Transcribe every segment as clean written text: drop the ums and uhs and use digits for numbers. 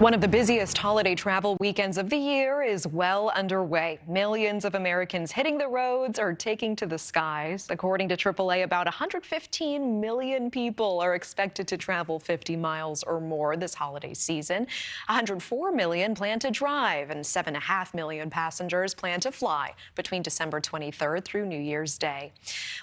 One of the busiest holiday travel weekends of the year is well underway. Millions of Americans hitting the roads or taking to the skies. According to AAA, about 115 million people are expected to travel 50 miles or more this holiday season. 104 million plan to drive, and 7.5 million passengers plan to fly between December 23rd through New Year's Day.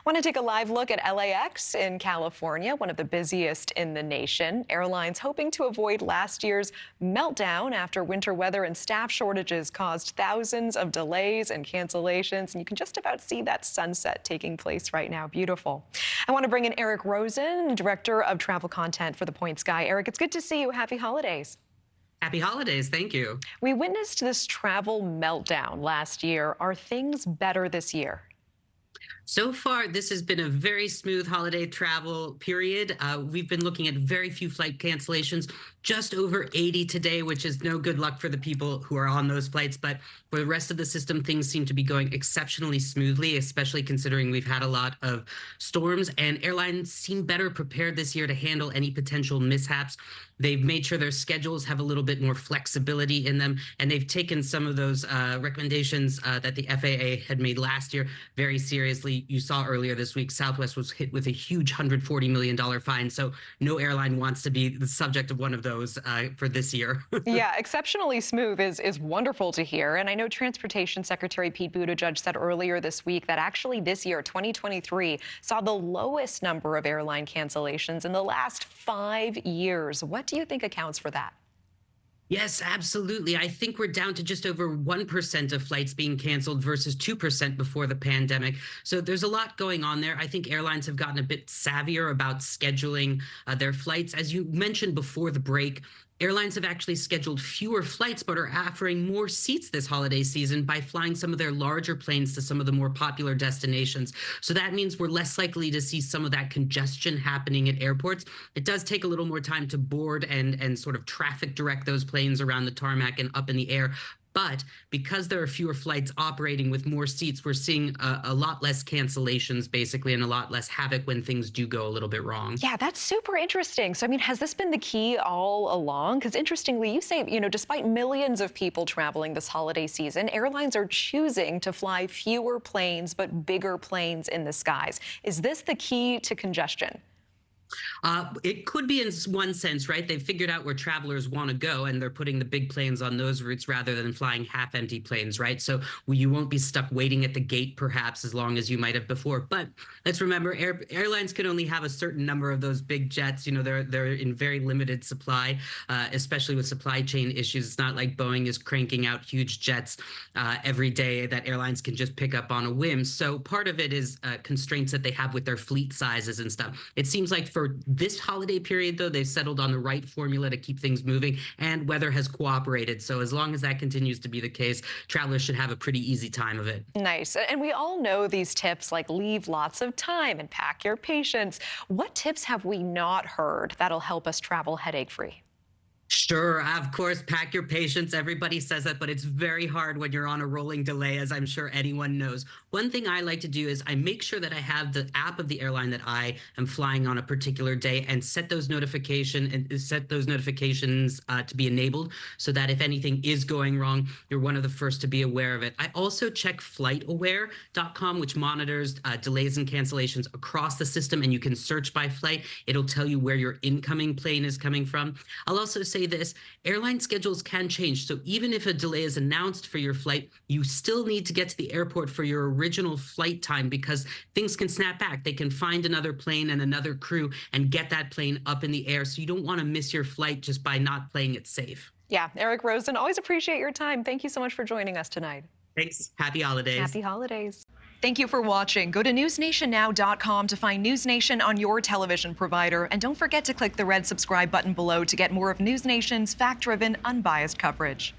Want to take a live look at LAX in California, one of the busiest in the nation. Airlines hoping to avoid last year's meltdown after winter weather and staff shortages caused thousands of delays and cancellations. And you can just about see that sunset taking place right now. Beautiful. I want to bring in Eric Rosen, Director of Travel Content for The Point Sky. Eric, it's good to see you. Happy holidays. Happy holidays. Thank you. We witnessed this travel meltdown last year. Are things better this year? So far, this has been a very smooth holiday travel period. We've been looking at very few flight cancellations, just over 80 today, which is no good luck for the people who are on those flights. But for the rest of the system, things seem to be going exceptionally smoothly, especially considering we've had a lot of storms, and airlines seem better prepared this year to handle any potential mishaps. They've made sure their schedules have a little bit more flexibility in them, and they've taken some of those recommendations that the FAA had made last year very seriously. You saw earlier this week, Southwest was hit with a huge $140 million fine, so no airline wants to be the subject of one of those for this year. Yeah, exceptionally smooth is wonderful to hear. And I know Transportation Secretary Pete Buttigieg said earlier this week that actually this year, 2023, saw the lowest number of airline cancellations in the last 5 years. What do you think accounts for that? Yes, absolutely. I think we're down to just over 1% of flights being canceled versus 2% before the pandemic. So there's a lot going on there. I think airlines have gotten a bit savvier about scheduling their flights. As you mentioned before the break, airlines have actually scheduled fewer flights, but are offering more seats this holiday season by flying some of their larger planes to some of the more popular destinations. So that means we're less likely to see some of that congestion happening at airports. It does take a little more time to board and sort of traffic direct those planes around the tarmac and up in the air. But because there are fewer flights operating with more seats, we're seeing a lot less cancellations, basically, and a lot less havoc when things do go a little bit wrong. Yeah, that's super interesting. So, I mean, has this been the key all along? Because interestingly, you say, despite millions of people traveling this holiday season, airlines are choosing to fly fewer planes, but bigger planes in the skies. Is this the key to congestion? It could be in one sense, right? They've figured out where travelers want to go, and they're putting the big planes on those routes rather than flying half-empty planes, right? So you won't be stuck waiting at the gate, perhaps, as long as you might have before. But let's remember, airlines can only have a certain number of those big jets. They're in very limited supply, especially with supply chain issues. It's not like Boeing is cranking out huge jets every day that airlines can just pick up on a whim. So part of it is constraints that they have with their fleet sizes and stuff. It seems like for this holiday period, though, they've settled on the right formula to keep things moving, and weather has cooperated. So as long as that continues to be the case, travelers should have a pretty easy time of it. Nice. And we all know these tips like leave lots of time and pack your patience. What tips have we not heard that'll help us travel headache-free? Sure, of course, pack your patience. Everybody says that, but it's very hard when you're on a rolling delay, as I'm sure anyone knows. One thing I like to do is I make sure that I have the app of the airline that I am flying on a particular day and set those notifications to be enabled so that if anything is going wrong, you're one of the first to be aware of it. I also check flightaware.com, which monitors delays and cancellations across the system, and you can search by flight. It'll tell you where your incoming plane is coming from. I'll also say this, airline schedules can change. So even if a delay is announced for your flight, you still need to get to the airport for your original flight time because things can snap back. They can find another plane and another crew and get that plane up in the air. So you don't want to miss your flight just by not playing it safe. Yeah, Eric Rosen, always appreciate your time. Thank you so much for joining us tonight. Thanks. Happy holidays. Happy holidays. Thank you for watching. Go to newsnationnow.com to find NewsNation on your television provider. And don't forget to click the red subscribe button below to get more of NewsNation's fact-driven, unbiased coverage.